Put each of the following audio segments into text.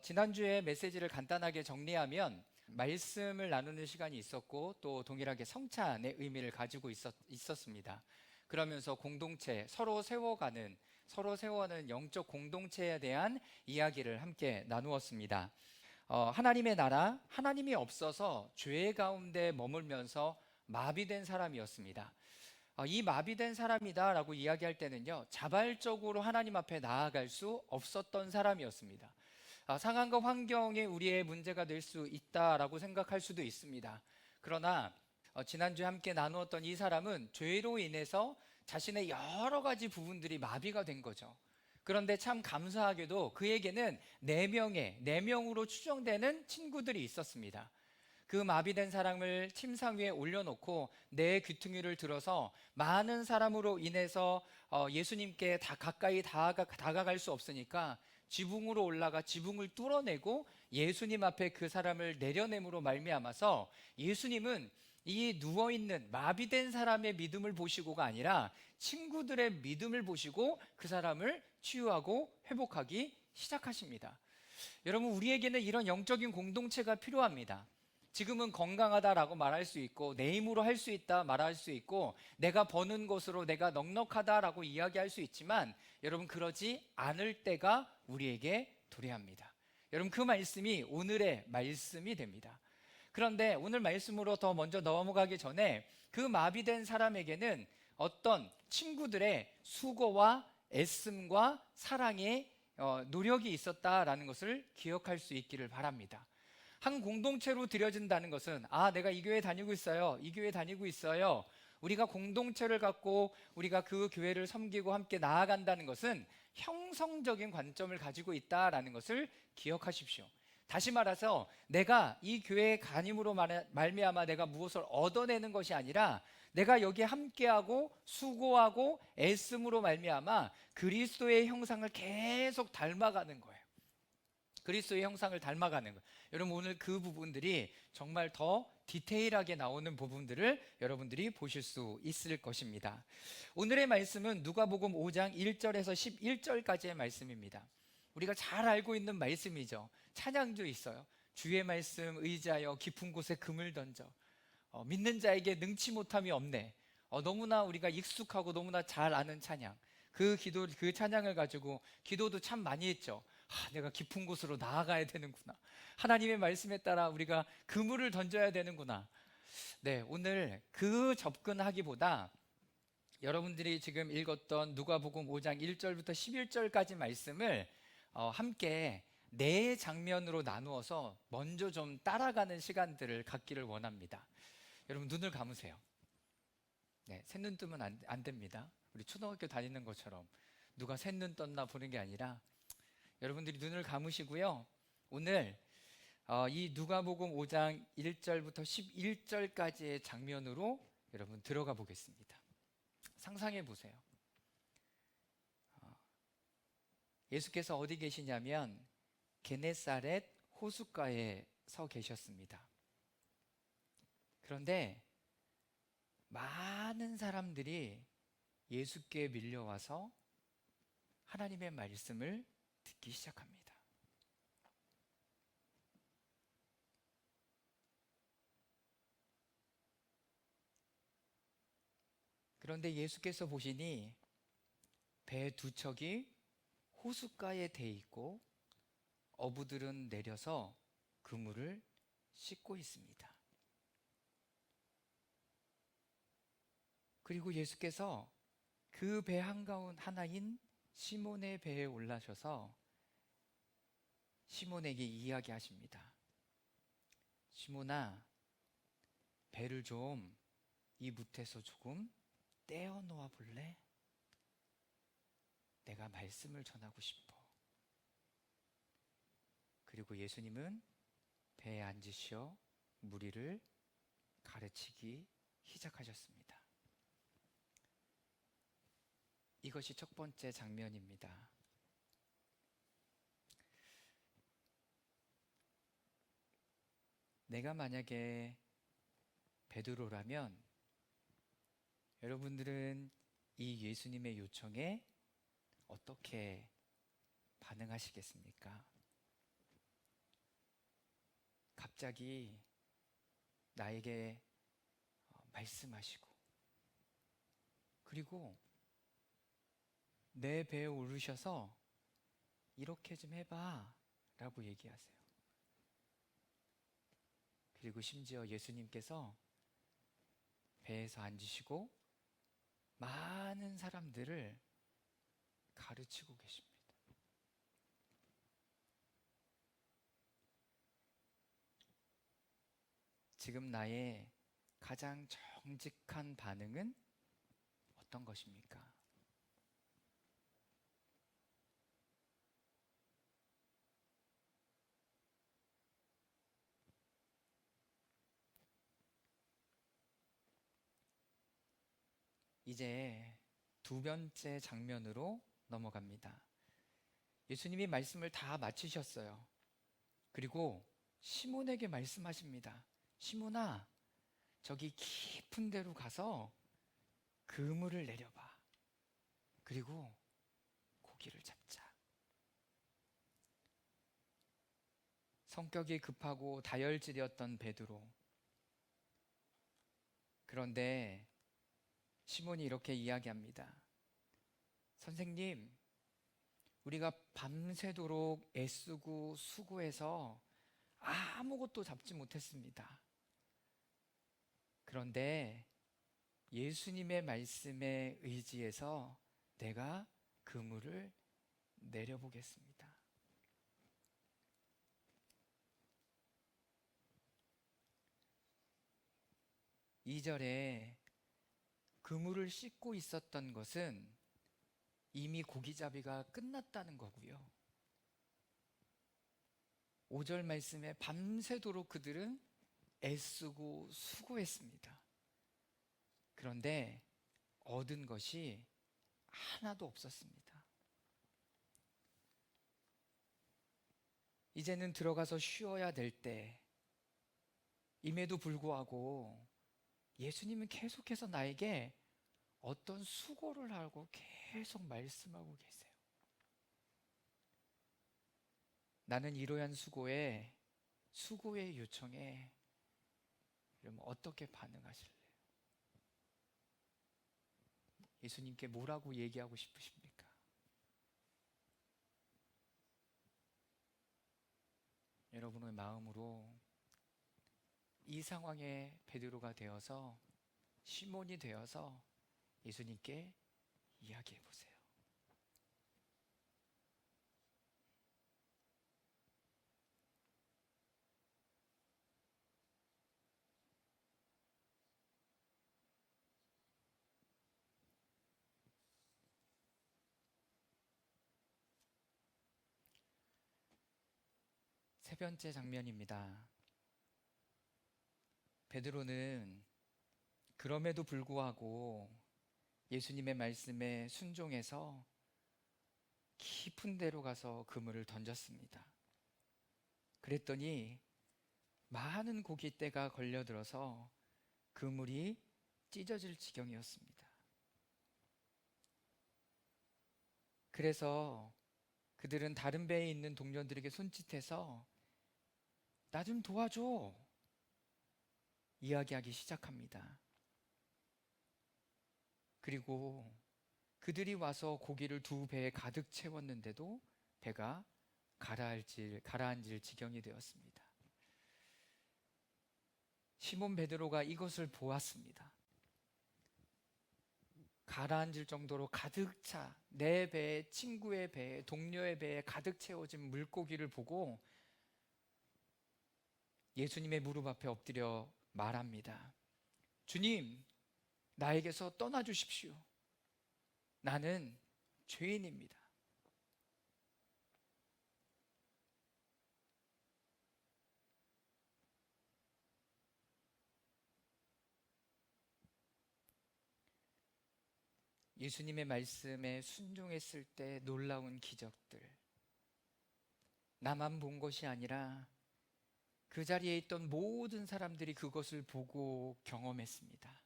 지난주에 메시지를 간단하게 정리하면 말씀을 나누는 시간이 있었고 또 동일하게 성찬의 의미를 가지고 있었습니다. 그러면서 공동체, 서로 세워가는 영적 공동체에 대한 이야기를 함께 나누었습니다. 하나님의 나라, 하나님이 없어서 죄 가운데 머물면서 마비된 사람이었습니다. 이 마비된 사람이다라고 이야기할 때는요, 자발적으로 하나님 앞에 나아갈 수 없었던 사람이었습니다. 상황과 환경이 우리의 문제가 될 수 있다라고 생각할 수도 있습니다. 그러나 지난주에 함께 나누었던 이 사람은 죄로 인해서 자신의 여러 가지 부분들이 마비가 된 거죠. 그런데 참 감사하게도 그에게는 네 명으로 추정되는 친구들이 있었습니다. 그 마비된 사람을 침상 위에 올려놓고 내 귀퉁이를 들어서 많은 사람으로 인해서 예수님께 다 가까이 다가갈 수 없으니까 지붕으로 올라가 지붕을 뚫어내고 예수님 앞에 그 사람을 내려냄으로 말미암아서 예수님은 이 누워있는 마비된 사람의 믿음을 보시고가 아니라 친구들의 믿음을 보시고 그 사람을 치유하고 회복하기 시작하십니다. 여러분, 우리에게는 이런 영적인 공동체가 필요합니다. 지금은 건강하다라고 말할 수 있고 내 힘으로 할 수 있다 말할 수 있고 내가 버는 것으로 내가 넉넉하다라고 이야기할 수 있지만 여러분, 그러지 않을 때가 우리에게 도래합니다. 여러분, 그 말씀이 오늘의 말씀이 됩니다. 그런데 오늘 말씀으로 더 먼저 넘어가기 전에 그 마비된 사람에게는 어떤 친구들의 수고와 애씀과 사랑의 노력이 있었다라는 것을 기억할 수 있기를 바랍니다. 한 공동체로 드려진다는 것은 내가 이 교회 다니고 있어요. 이 교회 다니고 있어요. 우리가 공동체를 갖고 우리가 그 교회를 섬기고 함께 나아간다는 것은 형성적인 관점을 가지고 있다라는 것을 기억하십시오. 다시 말해서 내가 이 교회에 가임으로 말미암아 내가 무엇을 얻어내는 것이 아니라 내가 여기에 함께하고 수고하고 애씀으로 말미암아 그리스도의 형상을 계속 닮아가는 거예요. 그리스도의 형상을 닮아가는 것. 여러분, 오늘 그 부분들이 정말 더 디테일하게 나오는 부분들을 여러분들이 보실 수 있을 것입니다. 오늘의 말씀은 누가복음 5장 1절에서 11절까지의 말씀입니다. 우리가 잘 알고 있는 말씀이죠. 찬양도 있어요. 주의 말씀 의지하여 깊은 곳에 금을 던져 믿는 자에게 능치 못함이 없네. 너무나 우리가 익숙하고 너무나 잘 아는 찬양. 그 찬양을 가지고 기도도 참 많이 했죠. 내가 깊은 곳으로 나아가야 되는구나. 하나님의 말씀에 따라 우리가 그물을 던져야 되는구나. 네, 오늘 그 접근하기보다 여러분들이 지금 읽었던 누가복음 5장 1절부터 11절까지 말씀을 함께 네 장면으로 나누어서 먼저 좀 따라가는 시간들을 갖기를 원합니다. 여러분, 눈을 감으세요. 네, 셋눈 뜨면 안 됩니다. 우리 초등학교 다니는 것처럼 누가 셋눈 떴나 보는 게 아니라 여러분들이 눈을 감으시고요. 오늘 이 누가복음 5장 1절부터 11절까지의 장면으로 여러분 들어가 보겠습니다. 상상해 보세요. 예수께서 어디 계시냐면 게네사렛 호숫가에 서 계셨습니다. 그런데 많은 사람들이 예수께 밀려와서 하나님의 말씀을 듣기 시작합니다. 그런데 예수께서 보시니 배 두 척이 호숫가에 대 있고 어부들은 내려서 그물을 씻고 있습니다. 그리고 예수께서 그 배 한가운 하나인 시몬의 배에 올라셔서 시몬에게 이야기하십니다. 시몬아, 배를 좀 이 뭇에서 조금 떼어 놓아 볼래? 내가 말씀을 전하고 싶어. 그리고 예수님은 배에 앉으시어 무리를 가르치기 시작하셨습니다. 이것이 첫 번째 장면입니다. 내가 만약에 베드로라면 여러분들은 이 예수님의 요청에 어떻게 반응하시겠습니까? 갑자기 나에게 말씀하시고, 그리고 내 배에 오르셔서 이렇게 좀 해봐 라고 얘기하세요. 그리고 심지어 예수님께서 배에서 앉으시고 많은 사람들을 가르치고 계십니다. 지금 나의 가장 정직한 반응은 어떤 것입니까? 이제 두 번째 장면으로 넘어갑니다. 예수님이 말씀을 다 마치셨어요. 그리고 시몬에게 말씀하십니다. 시몬아, 저기 깊은 데로 가서 그물을 내려봐. 그리고 고기를 잡자. 성격이 급하고 다혈질이었던 베드로. 그런데 시몬이 이렇게 이야기합니다. 선생님, 우리가 밤새도록 애쓰고 수고해서 아무것도 잡지 못했습니다. 그런데 예수님의 말씀에 의지해서 내가 그물을 내려보겠습니다. 2절에 그물을 씻고 있었던 것은 이미 고기잡이가 끝났다는 거고요. 5절 말씀에 밤새도록 그들은 애쓰고 수고했습니다. 그런데 얻은 것이 하나도 없었습니다. 이제는 들어가서 쉬어야 될 때, 임에도 불구하고 예수님은 계속해서 나에게 어떤 수고를 하고 계속 말씀하고 계세요. 나는 이러한 수고의 요청에 그러면 어떻게 반응하실래요? 예수님께 뭐라고 얘기하고 싶으십니까? 여러분의 마음으로 이 상황에 베드로가 되어서, 시몬이 되어서 예수님께 이야기해 보세요. 세 번째 장면입니다. 베드로는 그럼에도 불구하고 예수님의 말씀에 순종해서 깊은 데로 가서 그물을 던졌습니다. 그랬더니 많은 고깃대가 걸려들어서 그물이 찢어질 지경이었습니다. 그래서 그들은 다른 배에 있는 동료들에게 손짓해서 나 좀 도와줘 이야기하기 시작합니다. 그리고 그들이 와서 고기를 두 배에 가득 채웠는데도 배가 가라앉을 지경이 되었습니다. 시몬 베드로가 이것을 보았습니다. 가라앉을 정도로 가득 차 내 배에, 친구의 배에, 동료의 배에 가득 채워진 물고기를 보고 예수님의 무릎 앞에 엎드려 말합니다. 주님, 나에게서 떠나 주십시오. 나는 죄인입니다. 예수님의 말씀에 순종했을 때 놀라운 기적들, 나만 본 것이 아니라 그 자리에 있던 모든 사람들이 그것을 보고 경험했습니다.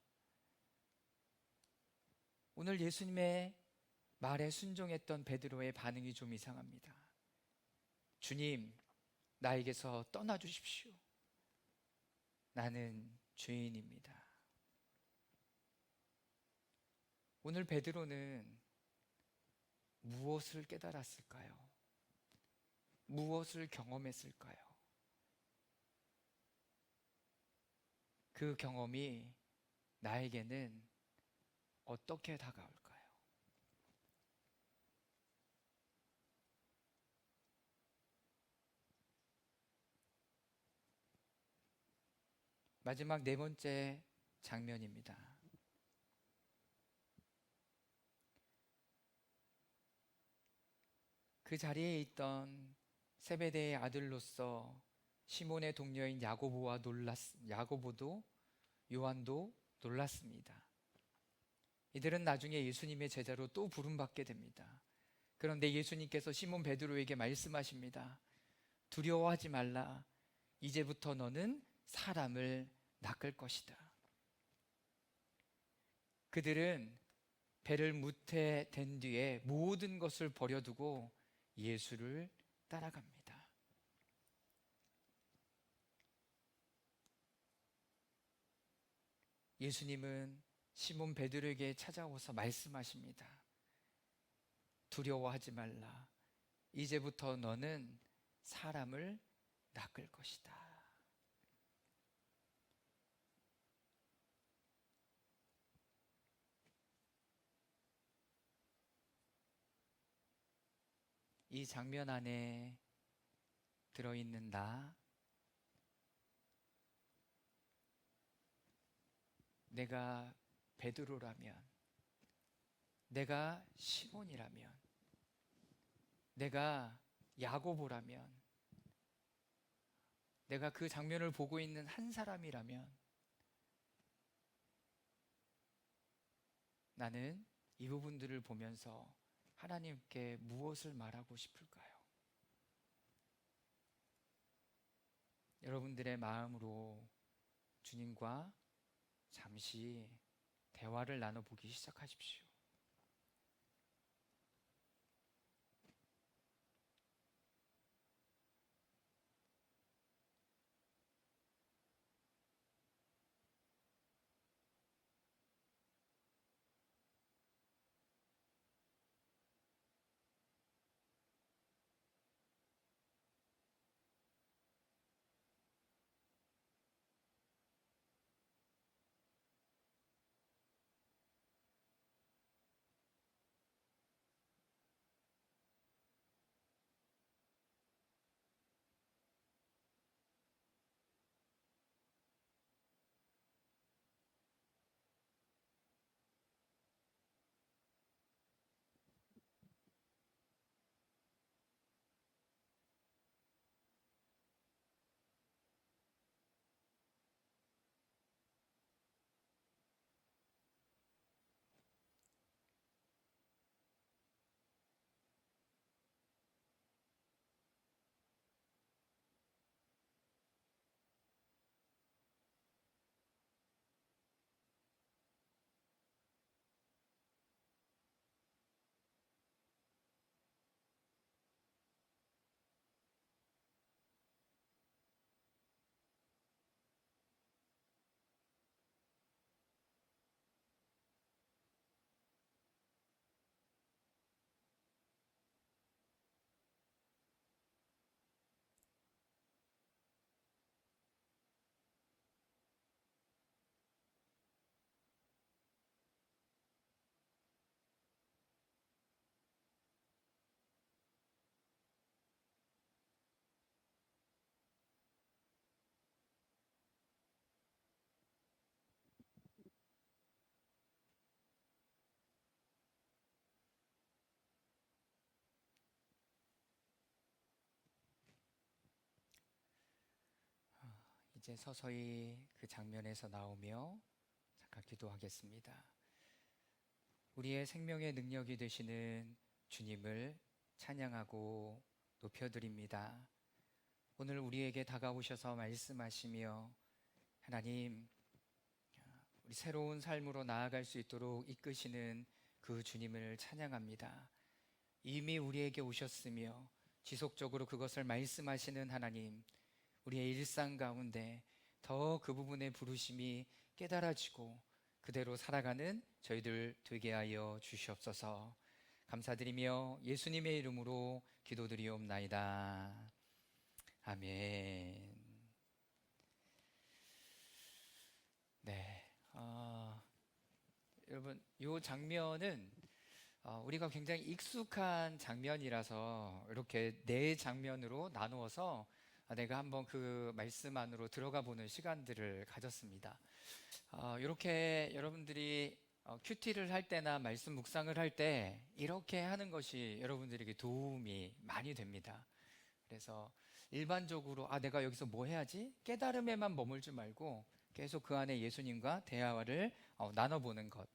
오늘 예수님의 말에 순종했던 베드로의 반응이 좀 이상합니다. 주님, 나에게서 떠나 주십시오. 나는 죄인입니다. 오늘 베드로는 무엇을 깨달았을까요? 무엇을 경험했을까요? 그 경험이 나에게는 어떻게 다가올까요? 마지막 네 번째 장면입니다. 그 자리에 있던 세베대의 아들로서 시몬의 동료인 야고보도 요한도 놀랐습니다. 이들은 나중에 예수님의 제자로 또 부름받게 됩니다. 그런데 예수님께서 시몬 베드로에게 말씀하십니다. 두려워하지 말라. 이제부터 너는 사람을 낚을 것이다. 그들은 배를 무태댄 뒤에 모든 것을 버려두고 예수를 따라갑니다. 예수님은 시몬 베드로에게 찾아오서 말씀하십니다. 두려워하지 말라. 이제부터 너는 사람을 낚을 것이다. 이 장면 안에 들어있는 내가 베드로라면, 내가 시몬이라면, 내가 야고보라면, 내가 그 장면을 보고 있는 한 사람이라면 나는 이 부분들을 보면서 하나님께 무엇을 말하고 싶을까요? 여러분들의 마음으로 주님과 잠시 대화를 나눠보기 시작하십시오. 이제 서서히 그 장면에서 나오며 잠깐 기도하겠습니다. 우리의 생명의 능력이 되시는 주님을 찬양하고 높여드립니다. 오늘 우리에게 다가오셔서 말씀하시며 하나님, 우리 새로운 삶으로 나아갈 수 있도록 이끄시는 그 주님을 찬양합니다. 이미 우리에게 오셨으며 지속적으로 그것을 말씀하시는 하나님, 우리의 일상 가운데 더 그 부분의 부르심이 깨달아지고 그대로 살아가는 저희들 되게 하여 주시옵소서. 감사드리며 예수님의 이름으로 기도드리옵나이다. 아멘. 네, 여러분 이 장면은 우리가 굉장히 익숙한 장면이라서 이렇게 네 장면으로 나누어서 내가 한번 그 말씀 안으로 들어가 보는 시간들을 가졌습니다. 이렇게 여러분들이 큐티를 할 때나 말씀 묵상을 할 때 이렇게 하는 것이 여러분들에게 도움이 많이 됩니다. 그래서 일반적으로 내가 여기서 뭐 해야지? 깨달음에만 머물지 말고 계속 그 안에 예수님과 대화를 나눠보는 것.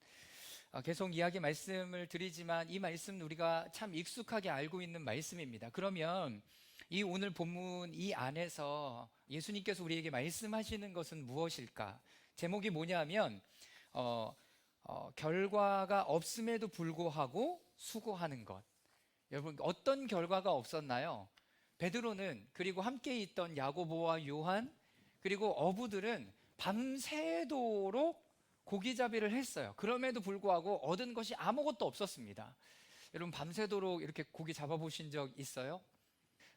계속 이야기 말씀을 드리지만 이 말씀은 우리가 참 익숙하게 알고 있는 말씀입니다. 그러면 이 오늘 본문 이 안에서 예수님께서 우리에게 말씀하시는 것은 무엇일까? 제목이 뭐냐면 결과가 없음에도 불구하고 수고하는 것. 여러분 어떤 결과가 없었나요? 베드로는, 그리고 함께 있던 야고보와 요한, 그리고 어부들은 밤새도록 고기잡이를 했어요. 그럼에도 불구하고 얻은 것이 아무것도 없었습니다. 여러분 밤새도록 이렇게 고기 잡아보신 적 있어요?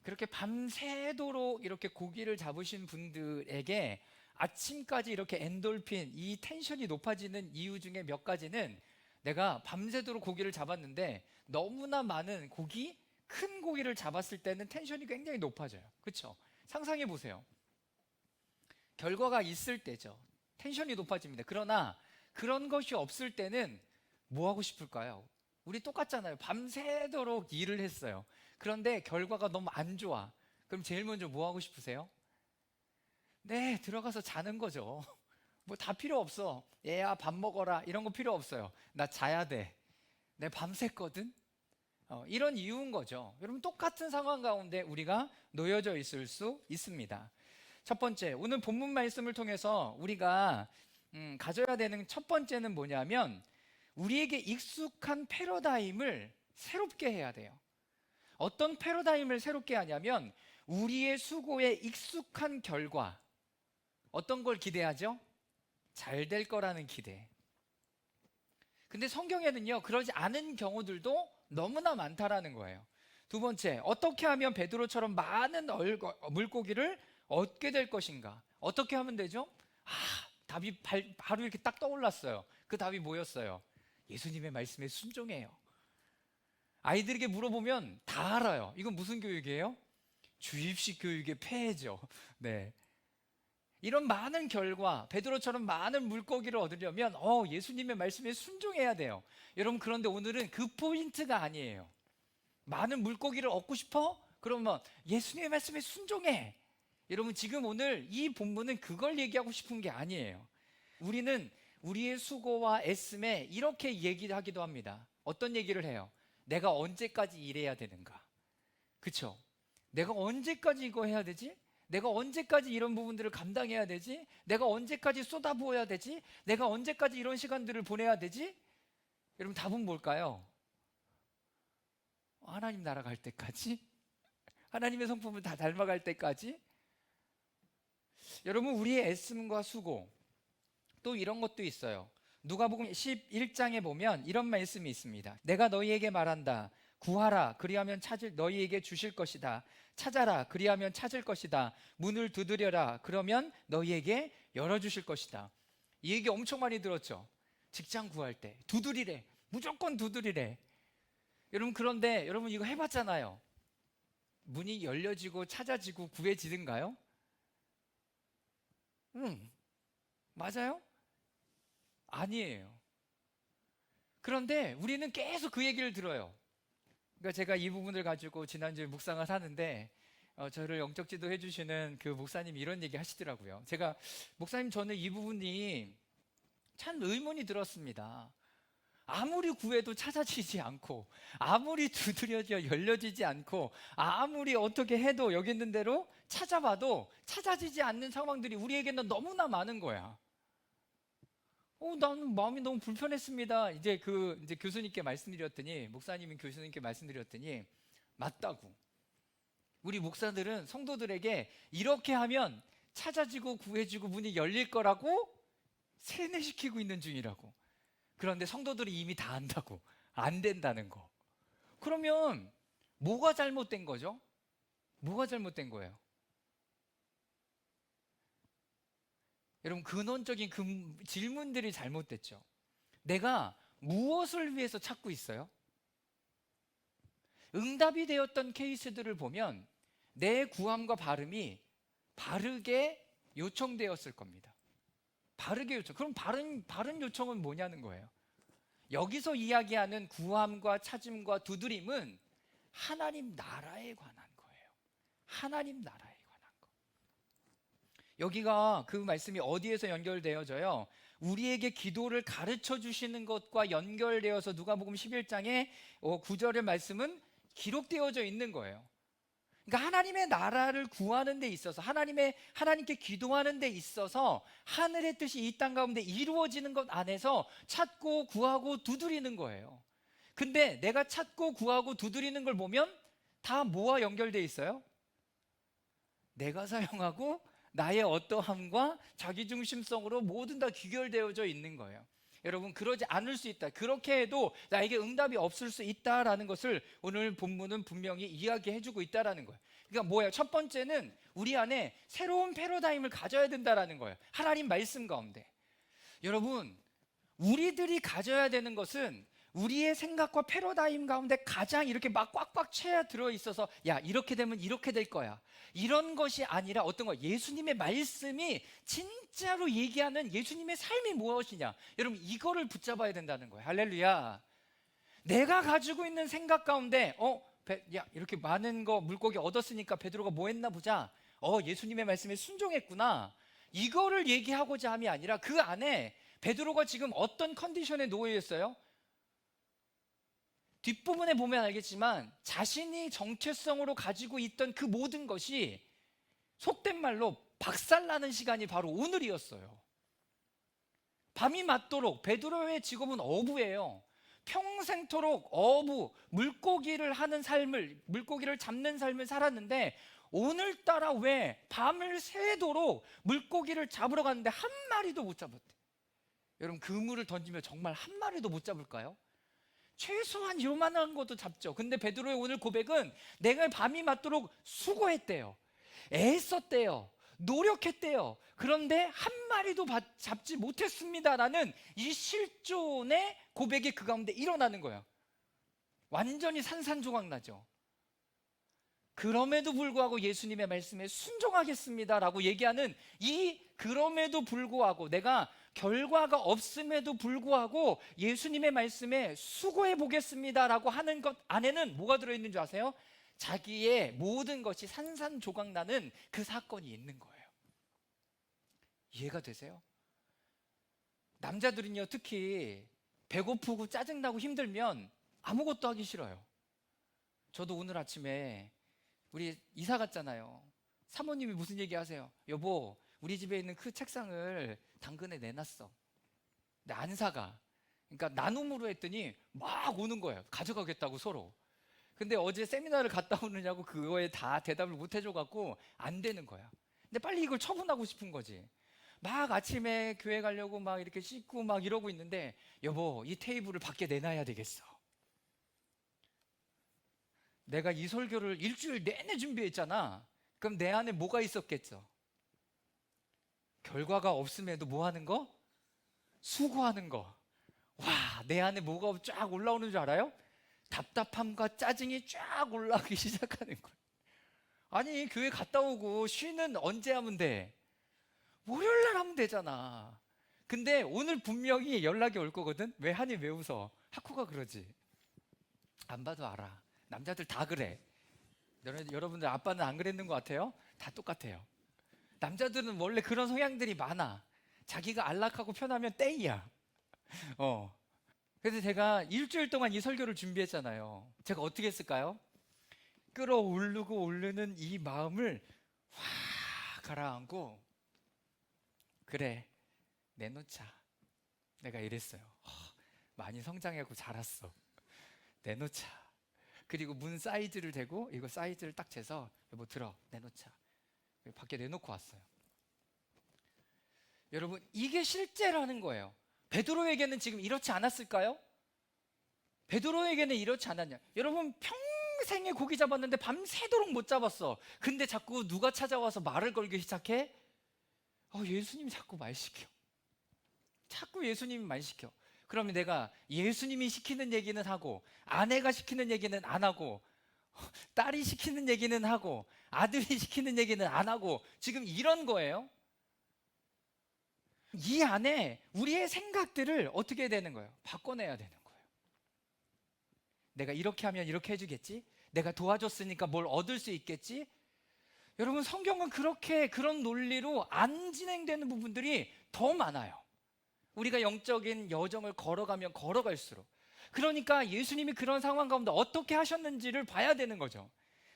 그렇게 밤새도록 이렇게 고기를 잡으신 분들에게 아침까지 이렇게 엔돌핀, 이 텐션이 높아지는 이유 중에 몇 가지는, 내가 밤새도록 고기를 잡았는데 너무나 많은 고기, 큰 고기를 잡았을 때는 텐션이 굉장히 높아져요. 그렇죠? 상상해 보세요. 결과가 있을 때죠. 텐션이 높아집니다. 그러나 그런 것이 없을 때는 뭐 하고 싶을까요? 우리 똑같잖아요. 밤새도록 일을 했어요. 그런데 결과가 너무 안 좋아. 그럼 제일 먼저 뭐 하고 싶으세요? 네, 들어가서 자는 거죠. 뭐 다 필요 없어. 얘야 밥 먹어라 이런 거 필요 없어요. 나 자야 돼. 내 밤샜거든. 이런 이유인 거죠. 여러분 똑같은 상황 가운데 우리가 놓여져 있을 수 있습니다. 첫 번째, 오늘 본문 말씀을 통해서 우리가 가져야 되는 첫 번째는 뭐냐면, 우리에게 익숙한 패러다임을 새롭게 해야 돼요. 어떤 패러다임을 새롭게 하냐면, 우리의 수고에 익숙한 결과, 어떤 걸 기대하죠? 잘 될 거라는 기대. 근데 성경에는요, 그러지 않은 경우들도 너무나 많다라는 거예요. 두 번째, 어떻게 하면 베드로처럼 많은 물고기를 얻게 될 것인가? 어떻게 하면 되죠? 답이 바로 이렇게 딱 떠올랐어요. 그 답이 뭐였어요? 예수님의 말씀에 순종해요. 아이들에게 물어보면 다 알아요. 이건 무슨 교육이에요? 주입식 교육의 폐해죠. 네. 이런 많은 결과, 베드로처럼 많은 물고기를 얻으려면 예수님의 말씀에 순종해야 돼요. 여러분, 그런데 오늘은 그 포인트가 아니에요. 많은 물고기를 얻고 싶어? 그러면 예수님의 말씀에 순종해. 여러분, 지금 오늘 이 본문은 그걸 얘기하고 싶은 게 아니에요. 우리는 우리의 수고와 애씀에 이렇게 얘기하기도 합니다. 어떤 얘기를 해요? 내가 언제까지 일해야 되는가? 그쵸? 내가 언제까지 이거 해야 되지? 내가 언제까지 이런 부분들을 감당해야 되지? 내가 언제까지 쏟아부어야 되지? 내가 언제까지 이런 시간들을 보내야 되지? 여러분, 답은 뭘까요? 하나님 나라 갈 때까지? 하나님의 성품을 다 닮아갈 때까지? 여러분, 우리의 애씀과 수고, 또 이런 것도 있어요. 누가복음 11장에 보면 이런 말씀이 있습니다. 내가 너희에게 말한다. 구하라, 그리하면 너희에게 주실 것이다. 찾아라, 그리하면 찾을 것이다. 문을 두드려라, 그러면 너희에게 열어주실 것이다. 이 얘기 엄청 많이 들었죠. 직장 구할 때 두드리래, 무조건 두드리래. 여러분, 그런데 여러분 이거 해봤잖아요. 문이 열려지고 찾아지고 구해지든가요? 맞아요? 아니에요. 그런데 우리는 계속 그 얘기를 들어요. 그러니까 제가 이 부분을 가지고 지난주에 묵상을 하는데 저를 영적 지도해 주시는 그 목사님이 이런 얘기 하시더라고요. 제가, 목사님 저는 이 부분이 참 의문이 들었습니다. 아무리 구해도 찾아지지 않고, 아무리 두드려져 열려지지 않고, 아무리 어떻게 해도 여기 있는 대로 찾아봐도 찾아지지 않는 상황들이 우리에게는 너무나 많은 거야. 나는 마음이 너무 불편했습니다. 이제 교수님께 말씀드렸더니, 목사님인 교수님께 말씀드렸더니, 맞다고. 우리 목사들은 성도들에게 이렇게 하면 찾아지고 구해지고 문이 열릴 거라고 세뇌시키고 있는 중이라고. 그런데 성도들이 이미 다 안다고. 안 된다는 거. 그러면 뭐가 잘못된 거죠? 뭐가 잘못된 거예요? 여러분, 근원적인 질문들이 잘못됐죠. 내가 무엇을 위해서 찾고 있어요? 응답이 되었던 케이스들을 보면 내 구함과 발음이 바르게 요청되었을 겁니다. 바르게 요청. 그럼 바른 요청은 뭐냐는 거예요. 여기서 이야기하는 구함과 찾음과 두드림은 하나님 나라에 관한 거예요. 하나님 나라에 관한 거. 여기가 그 말씀이 어디에서 연결되어져요? 우리에게 기도를 가르쳐 주시는 것과 연결되어서 누가복음 11장의 9절의 말씀은 기록되어져 있는 거예요. 그러니까 하나님의 나라를 구하는 데 있어서 하나님께 기도하는 데 있어서 하늘의 뜻이 이 땅 가운데 이루어지는 것 안에서 찾고 구하고 두드리는 거예요. 근데 내가 찾고 구하고 두드리는 걸 보면 다 뭐와 연결돼 있어요? 내가 사용하고 나의 어떠함과 자기중심성으로 모든 다 귀결되어져 있는 거예요. 여러분, 그러지 않을 수 있다. 그렇게 해도 나에게 응답이 없을 수 있다라는 것을 오늘 본문은 분명히 이야기해주고 있다라는 거예요. 그러니까 뭐예요? 첫 번째는 우리 안에 새로운 패러다임을 가져야 된다라는 거예요. 하나님 말씀 가운데. 여러분, 우리들이 가져야 되는 것은 우리의 생각과 패러다임 가운데 가장 이렇게 막 꽉꽉 채워 들어 있어서 야, 이렇게 되면 이렇게 될 거야, 이런 것이 아니라 어떤 거, 예수님의 말씀이 진짜로 얘기하는 예수님의 삶이 무엇이냐, 여러분 이거를 붙잡아야 된다는 거예요. 할렐루야. 내가 가지고 있는 생각 가운데 야, 이렇게 많은 거 물고기 얻었으니까 베드로가 뭐 했나 보자, 예수님의 말씀에 순종했구나, 이거를 얘기하고자 함이 아니라 그 안에 베드로가 지금 어떤 컨디션에 놓여 있어요? 뒷부분에 보면 알겠지만 자신이 정체성으로 가지고 있던 그 모든 것이 속된 말로 박살나는 시간이 바로 오늘이었어요. 밤이 맞도록, 베드로의 직업은 어부예요. 평생토록 어부, 물고기를 잡는 삶을 살았는데 오늘따라 왜 밤을 새도록 물고기를 잡으러 갔는데 한 마리도 못 잡았대. 여러분, 그물을 던지면 정말 한 마리도 못 잡을까요? 최소한 요만한 것도 잡죠. 근데 베드로의 오늘 고백은 내가 밤이 맞도록 수고했대요. 애썼대요. 노력했대요. 그런데 한 마리도 잡지 못했습니다라는 이 실존의 고백이 그 가운데 일어나는 거예요. 완전히 산산조각 나죠. 그럼에도 불구하고 예수님의 말씀에 순종하겠습니다라고 얘기하는 이 그럼에도 불구하고, 내가 결과가 없음에도 불구하고 예수님의 말씀에 수고해 보겠습니다라고 하는 것 안에는 뭐가 들어있는 줄 아세요? 자기의 모든 것이 산산조각 나는 그 사건이 있는 거예요. 이해가 되세요? 남자들은요, 특히 배고프고 짜증나고 힘들면 아무것도 하기 싫어요. 저도 오늘 아침에 우리 이사 갔잖아요. 사모님이 무슨 얘기 하세요? 여보, 우리 집에 있는 그 책상을 당근에 내놨어. 근데 안 사가. 그러니까 나눔으로 했더니 막 오는 거예요. 가져가겠다고 서로. 근데 어제 세미나를 갔다 오느냐고 그거에 다 대답을 못 해줘갖고 안 되는 거야. 근데 빨리 이걸 처분하고 싶은 거지. 막 아침에 교회 가려고 막 이렇게 씻고 막 이러고 있는데, 여보, 이 테이블을 밖에 내놔야 되겠어. 내가 이 설교를 일주일 내내 준비했잖아. 그럼 내 안에 뭐가 있었겠죠? 결과가 없음에도 뭐 하는 거? 수고하는 거. 와, 내 안에 뭐가 쫙 올라오는 줄 알아요? 답답함과 짜증이 쫙 올라오기 시작하는 거예요. 아니, 교회 갔다 오고 쉬는 언제 하면 돼? 월요일 날 하면 되잖아. 근데 오늘 분명히 연락이 올 거거든. 왜 하니, 왜 웃어? 하쿠가 그러지. 안 봐도 알아. 남자들 다 그래. 여러분들 아빠는 안 그랬는 것 같아요? 다 똑같아요. 남자들은 원래 그런 성향들이 많아. 자기가 안락하고 편하면 땡이야. 그래서 제가 일주일 동안 이 설교를 준비했잖아요. 제가 어떻게 했을까요? 끌어오르고 오르는 이 마음을 확 가라앉고, 그래, 내놓자. 내가 이랬어요. 많이 성장하고 자랐어. 내놓자. 그리고 문 사이즈를 대고 이거 사이즈를 딱 재서 여보 들어, 내놓자. 밖에 내놓고 왔어요. 여러분, 이게 실제라는 거예요. 베드로에게는 지금 이렇지 않았을까요? 베드로에게는 이렇지 않았냐? 여러분, 평생에 고기 잡았는데 밤새도록 못 잡았어. 근데 자꾸 누가 찾아와서 말을 걸기 시작해? 예수님이 자꾸 말 시켜. 자꾸 예수님이 말 시켜. 그러면 내가 예수님이 시키는 얘기는 하고, 아내가 시키는 얘기는 안 하고, 딸이 시키는 얘기는 하고, 아들이 시키는 얘기는 안 하고, 지금 이런 거예요. 이 안에 우리의 생각들을 어떻게 해야 되는 거예요? 바꿔내야 되는 거예요. 내가 이렇게 하면 이렇게 해주겠지? 내가 도와줬으니까 뭘 얻을 수 있겠지? 여러분, 성경은 그런 논리로 안 진행되는 부분들이 더 많아요. 우리가 영적인 여정을 걸어가면 걸어갈수록. 그러니까 예수님이 그런 상황 가운데 어떻게 하셨는지를 봐야 되는 거죠.